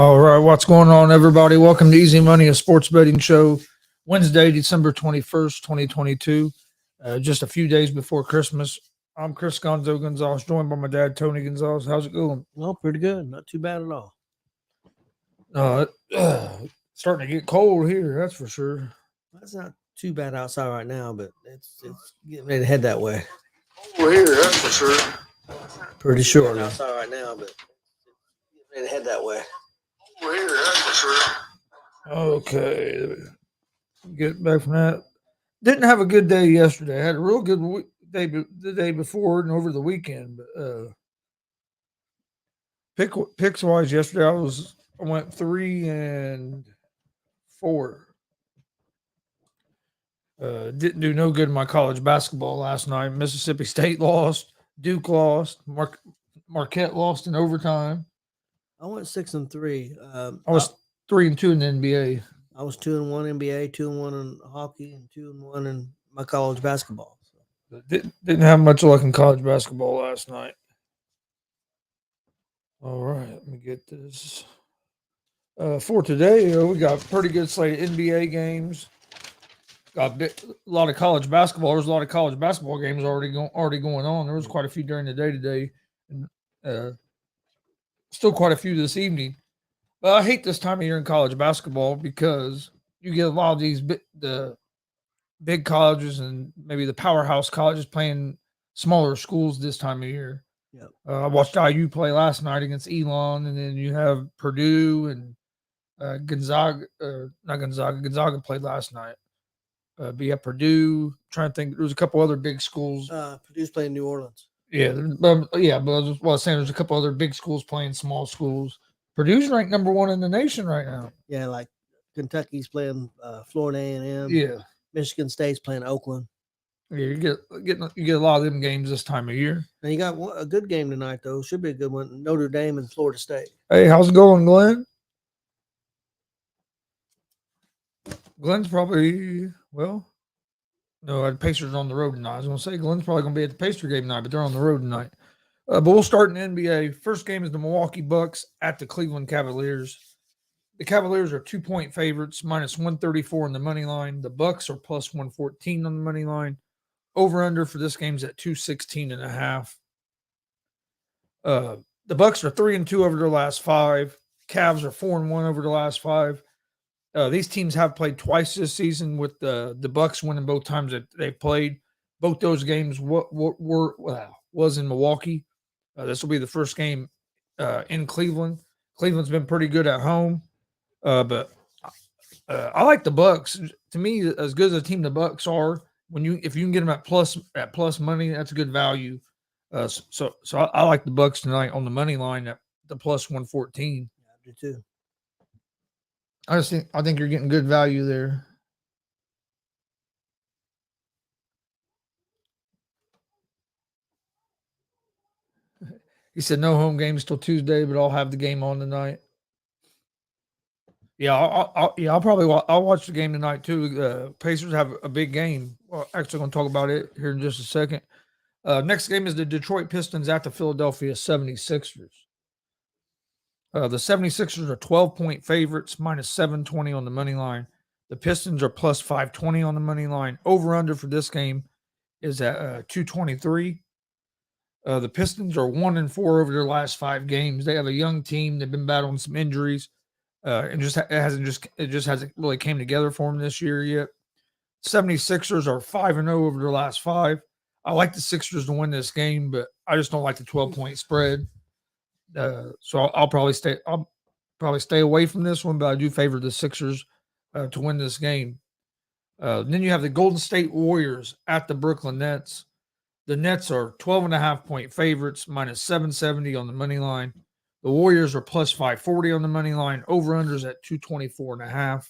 All right, what's going on, everybody? Welcome to Easy Money, a sports betting show. Wednesday, December 21st, 2022. Just a few days before Christmas. I'm Chris Gonzo Gonzalez, joined by my dad, Tony Gonzalez. How's it going? Well, pretty good. Not too bad at all. Uh, Starting to get cold here, that's for sure. It's not too bad outside right now, but it's getting ready to head that way. Cold here, that's for sure. Pretty sure outside right now, but it's getting ready to head that way. Cold here, that's for sure. Okay, get back from that. Didn't have a good day yesterday. I had a real good day the day before and over the weekend. But picks wise, yesterday I went 3-4. Didn't do no good in my college basketball last night. Mississippi State lost. Duke lost. Marquette lost in overtime. I went 6-3. I was 3-2 in the NBA. I was 2-1 NBA, 2-1 in hockey, and 2-1 in my college basketball. So. Didn't have much luck in college basketball last night. All right, let me get this. For today, we got pretty good slate of NBA games. Got a lot of college basketball. There's a lot of college basketball games already going on. There was quite a few during the day today, and still quite a few this evening. But I hate this time of year in college basketball because you get a lot of the big colleges and maybe the powerhouse colleges playing smaller schools this time of year. Yep. I watched IU play last night against Elon, and then you have Purdue and Gonzaga. Not Gonzaga. Gonzaga played last night. But yeah, Purdue. Trying to think, there was a couple other big schools. Purdue's playing New Orleans. Yeah, but I was saying there's a couple other big schools playing small schools. Purdue's ranked number 1 in the nation right now. Yeah, like Kentucky's playing Florida A&M. Yeah, Michigan State's playing Oakland. Yeah, you get a lot of them games this time of year. And you got a good game tonight, though. Should be a good one. Notre Dame and Florida State. Hey, how's it going, Glenn? Glenn's probably, no, the Pacers on the road tonight. I was going to say Glenn's probably going to be at the Pacer game tonight, but they're on the road tonight. But we'll start in the NBA. First game is the Milwaukee Bucks at the Cleveland Cavaliers. The Cavaliers are 2-point favorites, minus 134 on the money line. The Bucks are plus 114 on the money line. Over-under for this game is at 216.5. The Bucks are 3-2 over their last 5. Cavs are 4-1 over the last 5. These teams have played twice this season, with the Bucks winning both times that they played. Both those games was in Milwaukee. This will be the first game in Cleveland. Cleveland's been pretty good at home, but I like the Bucks. To me, as good as a team the Bucks are, if you can get them at plus money, that's a good value. So I like the Bucks tonight on the money line at the plus 114. Yeah, I do too. I think you're getting good value there. He said no home games till Tuesday, but I'll have the game on tonight. Yeah, I'll watch the game tonight too. Pacers have a big game. Well, actually, going to talk about it here in just a second. Next game is the Detroit Pistons at the Philadelphia 76ers. The 76ers are 12-point favorites, minus 720 on the money line. The Pistons are plus 520 on the money line. Over-under for this game is at 223. The Pistons are 1-4 over their last 5 games. They have a young team. They've been battling some injuries. And it just hasn't really came together for them this year yet. 76ers are 5-0 over their last 5. I like the Sixers to win this game, but I just don't like the 12-point spread. So I'll probably stay away from this one, but I do favor the Sixers to win this game. Then you have the Golden State Warriors at the Brooklyn Nets. The Nets are 12.5-point favorites, minus 770 on the money line. The Warriors are plus 540 on the money line. Over-unders at 224.5.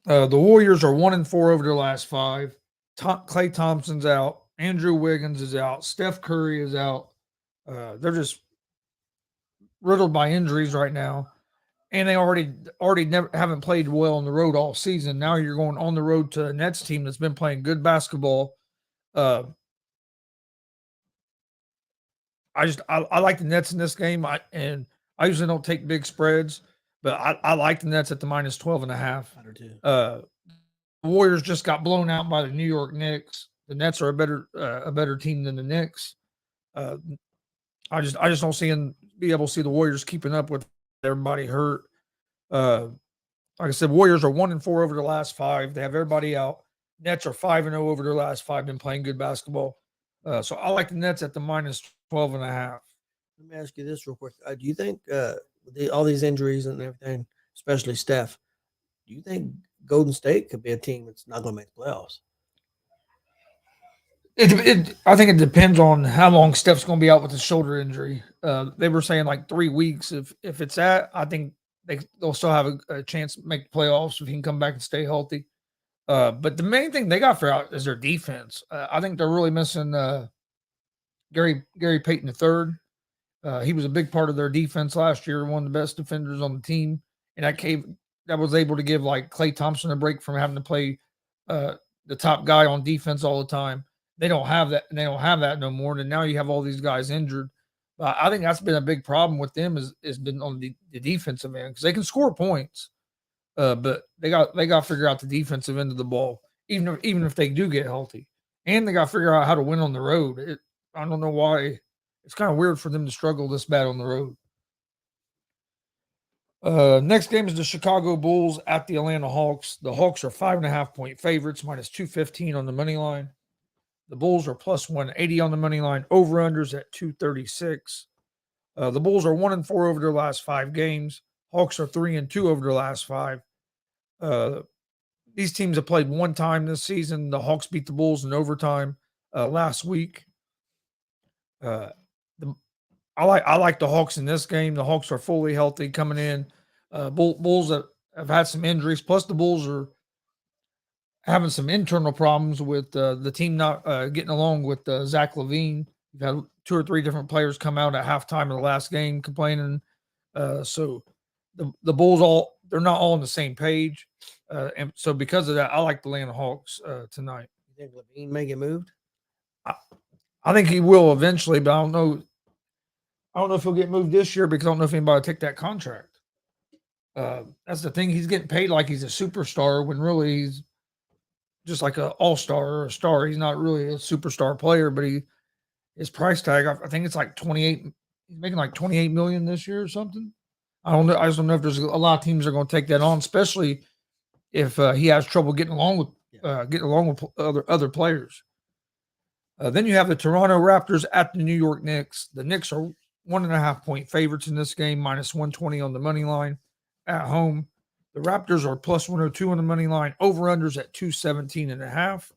The Warriors are 1-4 over their last 5. Klay Thompson's out. Andrew Wiggins is out. Steph Curry is out. They're just riddled by injuries right now. And they already never haven't played well on the road all season. Now you're going on the road to a Nets team that's been playing good basketball. I like the Nets in this game. I usually don't take big spreads, but I like the Nets at the minus 12.5. I do too. The Warriors just got blown out by the New York Knicks. The Nets are a better team than the Knicks. Uh, I just don't see them be able to see the Warriors keeping up with everybody hurt. Uh, like I said, Warriors are 1-4 over the last 5. They have everybody out. Nets are 5-0 over their last 5. Been playing good basketball. So I like the Nets at the minus 12.5. Let me ask you this real quick. Do you think with all these injuries and everything, especially Steph, do you think Golden State could be a team that's not going to make the playoffs? I think it depends on how long Steph's going to be out with his shoulder injury. They were saying like 3 weeks. If it's at, I think they'll still have a chance to make the playoffs if he can come back and stay healthy. But the main thing they got to figure out is their defense. I think they're really missing Gary Payton III. He was a big part of their defense last year, one of the best defenders on the team, and that was able to give like Klay Thompson a break from having to play the top guy on defense all the time. They don't have that. They don't have that no more. And now you have all these guys injured. I think that's been a big problem with them is been on the defensive end because they can score points, but they got to figure out the defensive end of the ball, even if they do get healthy, and they got to figure out how to win on the road. I don't know why. It's kind of weird for them to struggle this bad on the road. Next game is the Chicago Bulls at the Atlanta Hawks. The Hawks are 5.5-point favorites, minus 215 on the money line. The Bulls are plus 180 on the money line. Over-unders at 236. The Bulls are 1-4 over their last 5 games. Hawks are 3-2 over their last 5. These teams have played one time this season. The Hawks beat the Bulls in overtime last week. I like the Hawks in this game. The Hawks are fully healthy coming in. Bulls have had some injuries. Plus, the Bulls are having some internal problems with the team not getting along with Zach LaVine. You've had 2 or 3 different players come out at halftime of the last game complaining. So the Bulls they're not all on the same page. And so because of that, I like the Atlanta Hawks tonight. You think LaVine may get moved? I think he will eventually, but I don't know. I don't know if he'll get moved this year because I don't know if anybody will take that contract. That's the thing. He's getting paid like he's a superstar when really he's just like an all-star or a star. He's not really a superstar player, but his price tag, I think it's like 28. He's making like 28 million this year or something. I don't know. I just don't know if there's a lot of teams that are going to take that on, especially if he has trouble getting along with other players. Then you have the Toronto Raptors at the New York Knicks. The Knicks are 1.5-point favorites in this game, minus 120 on the money line at home. The Raptors are plus 102 on the money line, over-unders at 217.5.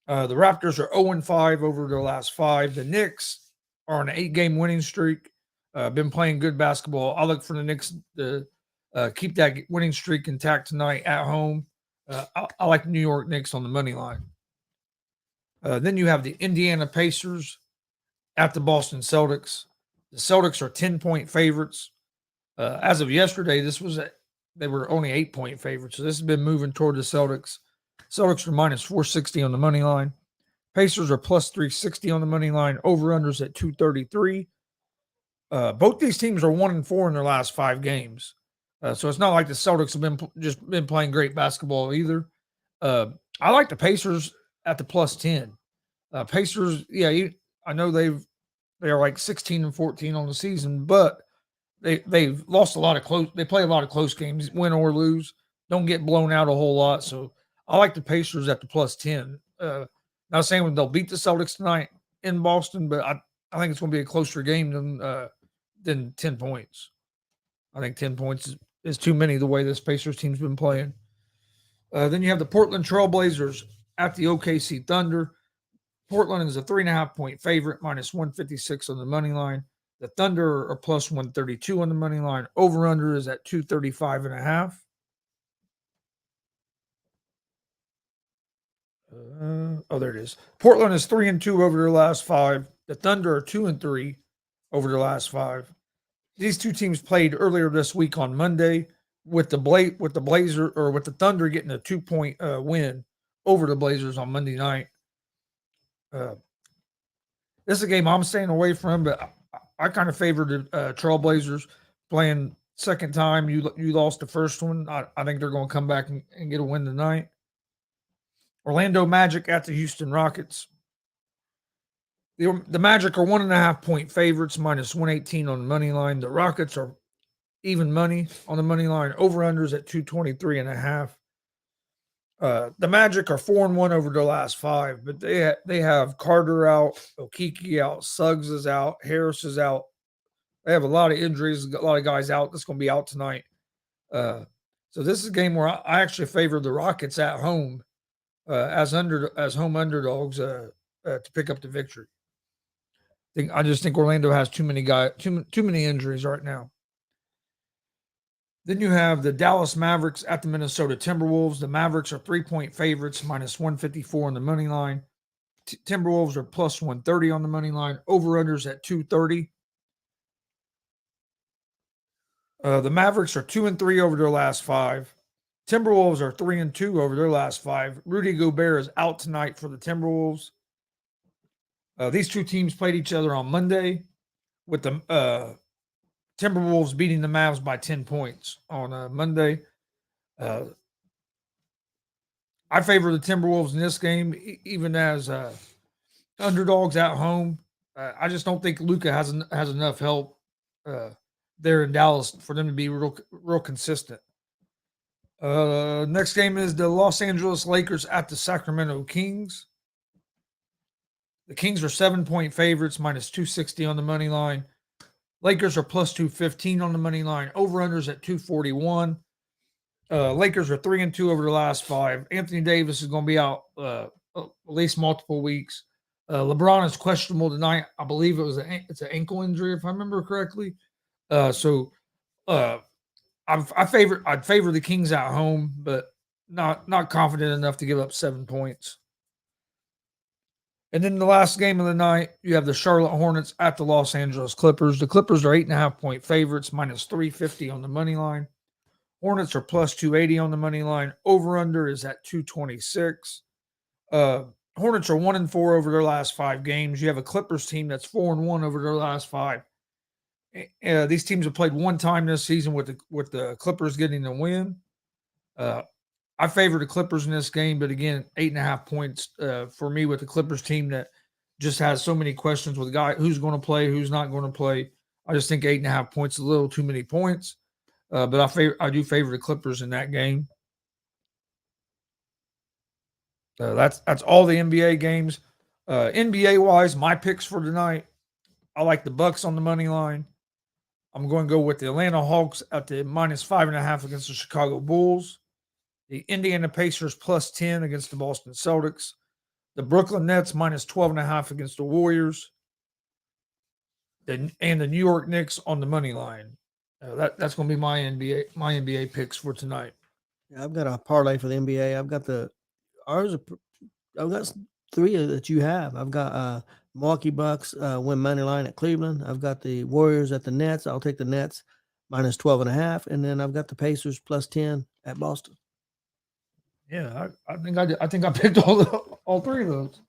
The Raptors are 0-5 over their last 5. The Knicks are on an 8-game winning streak, been playing good basketball. I look for the Knicks to keep that winning streak intact tonight at home. I like the New York Knicks on the money line. Then you have the Indiana Pacers at the Boston Celtics. The Celtics are 10-point favorites. As of yesterday, they were only 8-point favorites. So this has been moving toward the Celtics. Celtics are minus 460 on the money line. Pacers are plus 360 on the money line. Over-unders at 233. Both these teams are 1-4 in their last 5 games. So it's not like the Celtics have been playing great basketball either. I like the Pacers at the plus 10. Pacers, I know they are like 16-14 on the season, but they've lost a lot of close. They play a lot of close games, win or lose. Don't get blown out a whole lot. So I like the Pacers at the plus 10. Not saying they'll beat the Celtics tonight in Boston, but I think it's going to be a closer game than 10 points. I think 10 points is too many the way this Pacers team's been playing. Then you have the Portland Trailblazers at the OKC Thunder. Portland is a 3.5-point favorite, minus 156 on the money line. The Thunder are plus 132 on the money line. Over-under is at 235.5. There it is. Portland is 3-2 over their last 5. The Thunder are 2-3 over their last 5. These two teams played earlier this week on Monday with the Thunder getting a 2-point win over the Blazers on Monday night. This is a game I'm staying away from, but I kind of favored the Trailblazers playing second time. You lost the first one. I think they're going to come back and get a win tonight. Orlando Magic at the Houston Rockets. The Magic are 1.5 point favorites, minus 118 on the money line. The Rockets are even money on the money line. Over-unders at 223.5. The Magic are 4-1 over their last 5, but they have Carter out, Okiki out, Suggs is out, Harris is out. They have a lot of injuries, a lot of guys out that's going to be out tonight. So this is a game where I actually favor the Rockets at home as home underdogs to pick up the victory. I just think Orlando has too many injuries right now. Then you have the Dallas Mavericks at the Minnesota Timberwolves. The Mavericks are 3-point favorites, minus 154 on the money line. Timberwolves are plus 130 on the money line. Over-unders at 230. The Mavericks are 2-3 over their last 5. Timberwolves are 3-2 over their last 5. Rudy Gobert is out tonight for the Timberwolves. These two teams played each other on Monday, with the Timberwolves beating the Mavs by 10 points on Monday. I favor the Timberwolves in this game, even as underdogs at home. I just don't think Luka has enough help there in Dallas for them to be real consistent. Next game is the Los Angeles Lakers at the Sacramento Kings. The Kings are 7-point favorites, minus 260 on the money line. Lakers are plus 215 on the money line. Over-unders at 241. Lakers are 3-2 over the last 5. Anthony Davis is going to be out at least multiple weeks. LeBron is questionable tonight. I believe it's an ankle injury, if I remember correctly. I'd favor the Kings at home, but not confident enough to give up 7 points. And then the last game of the night, you have the Charlotte Hornets at the Los Angeles Clippers. The Clippers are 8.5-point favorites, minus 350 on the money line. Hornets are plus 280 on the money line. Over-under is at 226. Hornets are 1-4 over their last 5 games. You have a Clippers team that's 4-1 over their last 5. These teams have played one time this season with the Clippers getting the win. I favor the Clippers in this game, but again, 8.5 points for me with the Clippers team that just has so many questions with who's going to play, who's not going to play. I just think 8.5 points is a little too many points, but I do favor the Clippers in that game. That's all the NBA games. NBA wise, my picks for tonight, I like the Bucks on the money line. I'm going to go with the Atlanta Hawks at the minus 5.5 against the Chicago Bulls. The Indiana Pacers plus 10 against the Boston Celtics. The Brooklyn Nets minus 12.5 against the Warriors. And the New York Knicks on the money line. That's going to be my NBA picks for tonight. Yeah, I've got a parlay for the NBA. I've got 3 that you have. I've got Milwaukee Bucks win money line at Cleveland. I've got the Warriors at the Nets. I'll take the Nets minus 12.5, and then I've got the Pacers plus 10 at Boston. Yeah, I think I did. I think I picked all 3 of those.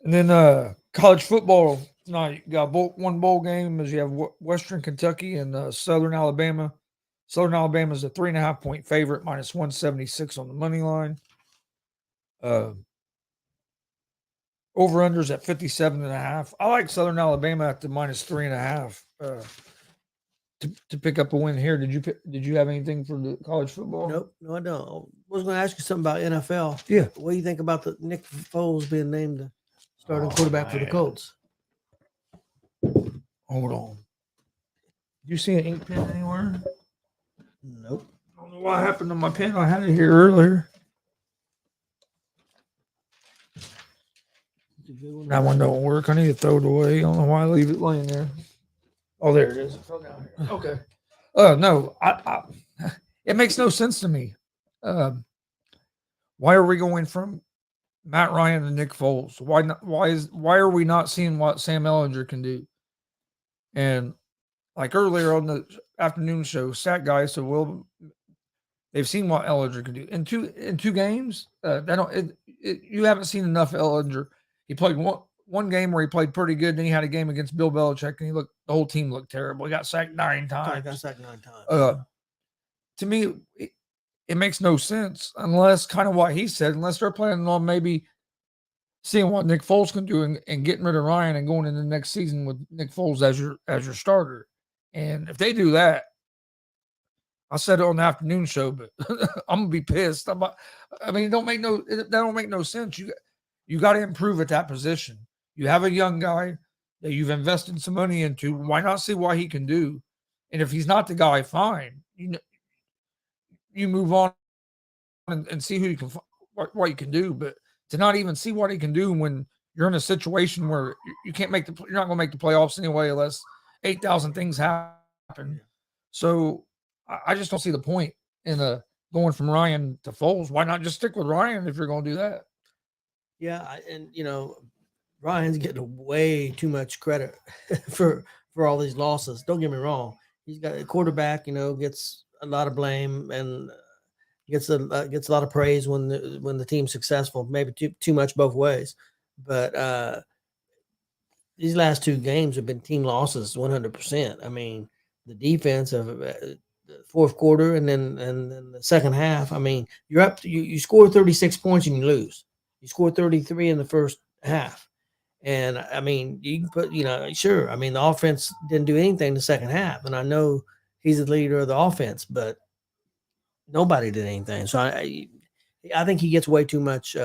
And then college football tonight, you got one bowl game as you have Western Kentucky and Southern Alabama. Southern Alabama is a 3.5-point favorite, minus 176 on the money line. Over-unders at 57.5. I like Southern Alabama at the minus 3.5 to pick up a win here. Did you have anything for the college football? Nope, no, I don't. I was going to ask you something about NFL. Yeah. What do you think about the Nick Foles being named the starting quarterback for the Colts? Hold on. Did you see an ink pen anywhere? Nope. I don't know what happened to my pen. I had it here earlier. That one don't work. I need to throw it away. I don't know why I leave it laying there. Oh, there it is. It fell down here. Okay. No, it makes no sense to me. Why are we going from Matt Ryan to Nick Foles? Why are we not seeing what Sam Ellinger can do? And like earlier on the afternoon show, Stat Guy said, well, they've seen what Ellinger can do in two games. You haven't seen enough Ellinger. He played one game where he played pretty good. Then he had a game against Bill Belichick, and the whole team looked terrible. He got sacked 9 times. Got sacked 9 times. To me, it makes no sense unless kind of what he said, unless they're planning on maybe seeing what Nick Foles can do and getting rid of Ryan and going into the next season with Nick Foles as your starter. And if they do that, I said it on the afternoon show, but I'm gonna be pissed. I mean, that don't make no sense. You got to improve at that position. You have a young guy that you've invested some money into. Why not see what he can do? And if he's not the guy, fine. You move on and see who you can what you can do. But to not even see what he can do when you're in a situation where you can't you're not going to make the playoffs anyway unless 8,000 things happen. So I just don't see the point in going from Ryan to Foles. Why not just stick with Ryan if you're going to do that? Yeah, and Ryan's getting way too much credit for all these losses. Don't get me wrong; he's got a quarterback. Gets a lot of blame and gets a lot of praise when the team's successful. Maybe too much both ways, but these last 2 games have been team losses 100%. I mean, the defense of the fourth quarter and then the second half. I mean, you're up. You score 36 points and you lose. You scored 33 in the first half. And I mean, you can put, sure. I mean, the offense didn't do anything the second half. And I know he's the leader of the offense, but nobody did anything. So I think he gets way too much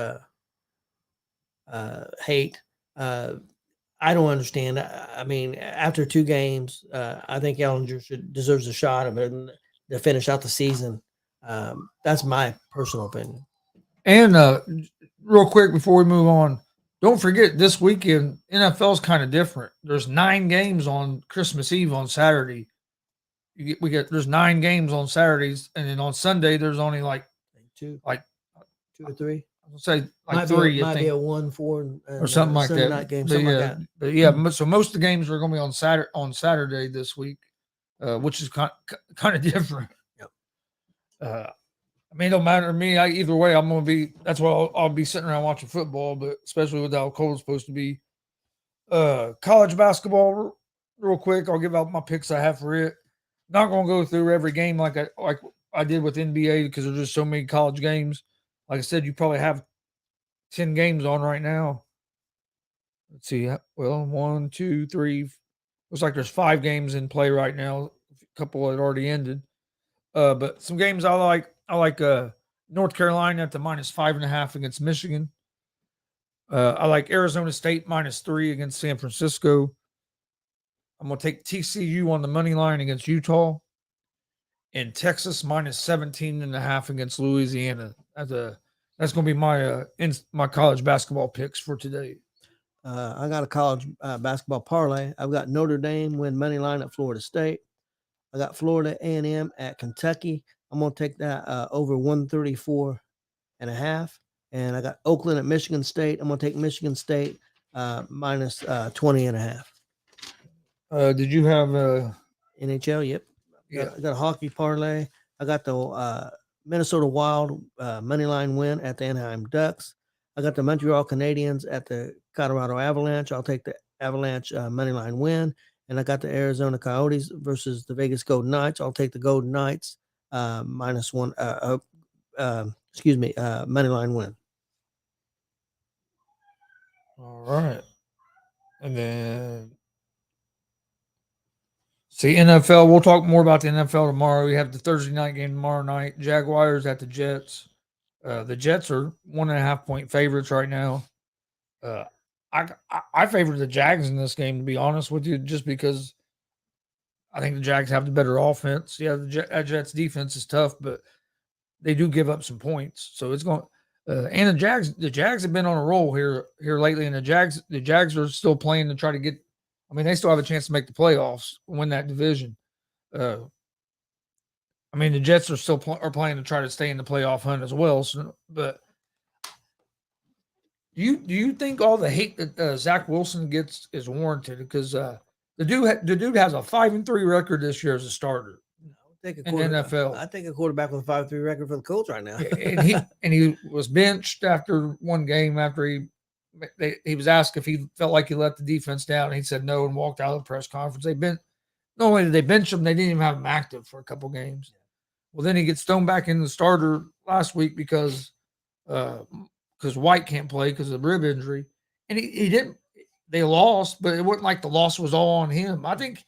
hate. I don't understand. I mean, after 2 games, I think Ellinger deserves a shot of it to finish out the season. That's my personal opinion. And real quick before we move on, don't forget this weekend NFL's kind of different. There's 9 games on Christmas Eve on Saturday. There's 9 games on Saturdays, and then on Sunday there's only like 2 or 3. I'll say like might 3. Might be a 1, 4, or something like Sunday that. Night game, but like that. But yeah, so most of the games are going to be on Saturday this week, which is kind of different. Yep. I mean, it don't matter to me. Either way, I'm going to be. That's why I'll be sitting around watching football. But especially with how cold it's supposed to be. College basketball, real quick. I'll give out my picks I have for it. Not going to go through every game like I did with NBA because there's just so many college games. Like I said, you probably have 10 games on right now. Let's see. Well, 1, 2, 3. Looks like there's 5 games in play right now. A couple had already ended. But some games I like. I like North Carolina at the -5.5 against Michigan. I like Arizona State -3 against San Francisco. I'm going to take TCU on the money line against Utah. And Texas -17.5 against Louisiana. That's going to be my college basketball picks for today. I got a college basketball parlay. I've got Notre Dame win money line at Florida State. I got Florida A&M at Kentucky. I'm going to take that over 134.5. And I got Oakland at Michigan State. I'm going to take Michigan State minus 20.5. Did you have NHL? Yep. Yeah. I got a hockey parlay. I got the Minnesota Wild money line win at the Anaheim Ducks. I got the Montreal Canadiens at the Colorado Avalanche. I'll take the Avalanche money line win. And I got the Arizona Coyotes versus the Vegas Golden Knights. I'll take the Golden Knights -1. Money line win. All right. And then see NFL. We'll talk more about the NFL tomorrow. We have the Thursday night game tomorrow night. Jaguars at the Jets. The Jets are 1.5 point favorites right now. I favor the Jags in this game, to be honest with you, just because I think the Jags have the better offense. Yeah, the Jets defense is tough, but they do give up some points. So it's going. And the Jags have been on a roll here lately, and the Jags are still playing to try to get. I mean, they still have a chance to make the playoffs, win that division. I mean, the Jets are still playing to try to stay in the playoff hunt as well. So, but do you think all the hate that Zach Wilson gets is warranted? Because the dude has a 5-3 record this year as a starter in the NFL. I think a quarterback with a 5-3 record for the Colts right now. and he was benched after one game after he he was asked if he felt like he let the defense down. And he said no and walked out of the press conference. Not only did they bench him, they didn't even have him active for a couple games. Well, then he gets thrown back in the starter last week because White can't play because of the rib injury, and he didn't. They lost, but it wasn't like the loss was all on him. I think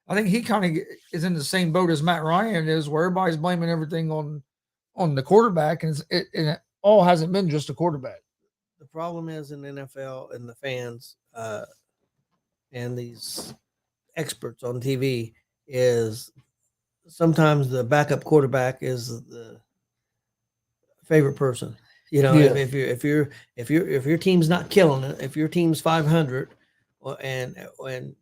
he kind of is in the same boat as Matt Ryan is, where everybody's blaming everything on the quarterback, and it all hasn't been just a quarterback. The problem is in the NFL and the fans and these experts on TV is sometimes the backup quarterback is the favorite person. You know, Yeah. if your team's not killing it, if your team's 500, and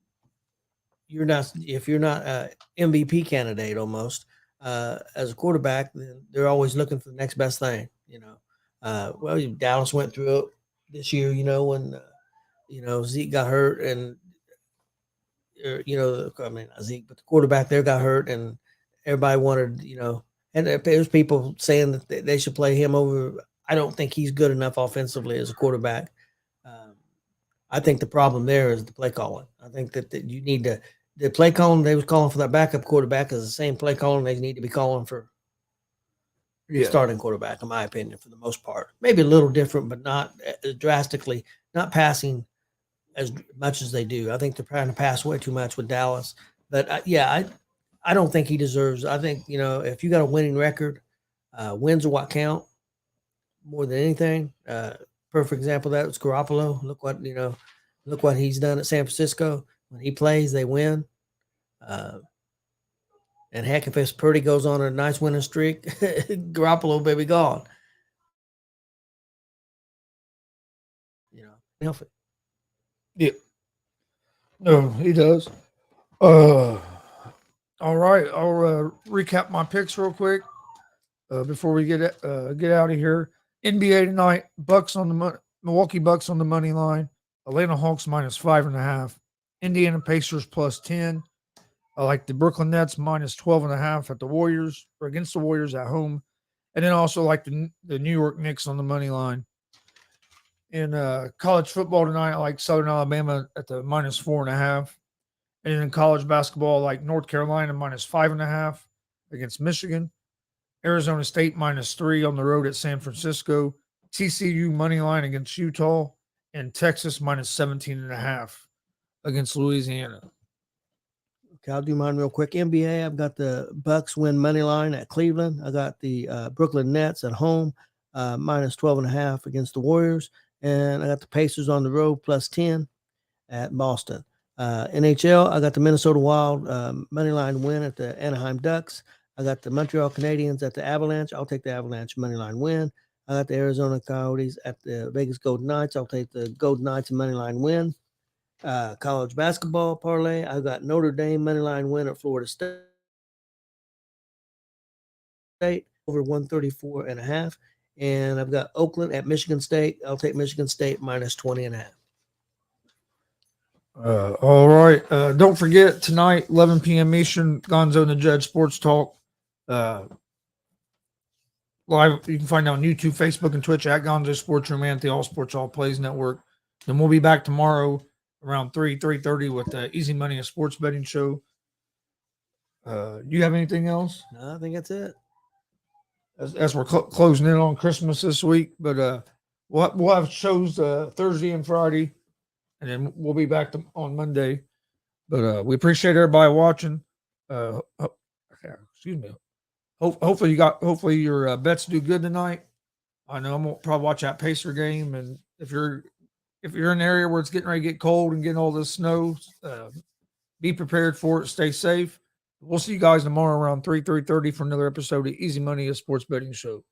you're not, if you're not a MVP candidate almost as a quarterback, then they're always looking for the next best thing. You know, well, Dallas went through it this year. You know, when Zeke got hurt, and I mean not Zeke, but the quarterback there got hurt, and everybody wanted, and there's people saying that they should play him over. I don't think he's good enough offensively as a quarterback. I think the problem there is the play calling. I think that you need to, the play calling they was calling for that backup quarterback is the same play calling they need to be calling for the starting quarterback, in my opinion, for the most part. Maybe a little different, but not drastically, not passing as much as they do. I think they're trying to pass way too much with Dallas. But I don't think he deserves. I think, if you got a winning record, wins are what count more than anything. Perfect example of that was Garoppolo. Look what he's done at San Francisco. When he plays, they win. And heck, if Purdy goes on a nice winning streak, Garoppolo may be gone. Healthy. Yeah. No, he does. All right, I'll recap my picks real quick before we get out of here. NBA tonight: Milwaukee Bucks on the money line. Atlanta Hawks -5.5. Indiana Pacers +10. I like the Brooklyn Nets -12.5 at the Warriors, or against the Warriors at home, and then also like the New York Knicks on the money line. In college football tonight, I like Southern Alabama at the -4.5. And in college basketball, I like North Carolina -5.5 against Michigan. Arizona State -3 on the road at San Francisco. TCU money line against Utah. And Texas -17.5 against Louisiana. Okay, I'll do mine real quick. NBA, I've got the Bucks win money line at Cleveland. I got the Brooklyn Nets at home -12.5 against the Warriors. And I got the Pacers on the road +10 at Boston. NHL, I got the Minnesota Wild money line win at the Anaheim Ducks. I got the Montreal Canadiens at the Avalanche. I'll take the Avalanche money line win. I got the Arizona Coyotes at the Vegas Golden Knights. I'll take the Golden Knights money line win. College basketball parlay, I got Notre Dame money line win at Florida State over 134.5. And I've got Oakland at Michigan State. I'll take Michigan State -20.5. All right. Don't forget tonight, 11 p.m. Eastern, Gonzo and the Judge Sports Talk. Live, you can find out on YouTube, Facebook, and Twitch at Gonzo Sports Room and the All Sports All Plays Network. Then we'll be back tomorrow around 3:30 with the Easy Money and Sports Betting Show. Do you have anything else? No, I think that's it. As we're closing in on Christmas this week, but we'll have shows Thursday and Friday, and then we'll be back on Monday. But we appreciate everybody watching. Excuse me. Hopefully your bets do good tonight. I know I'm gonna probably watch that Pacer game, and if you're in an area where it's getting ready to get cold and getting all this snow, be prepared for it. Stay safe. We'll see you guys tomorrow around 3:30 for another episode of Easy Money, a sports betting show.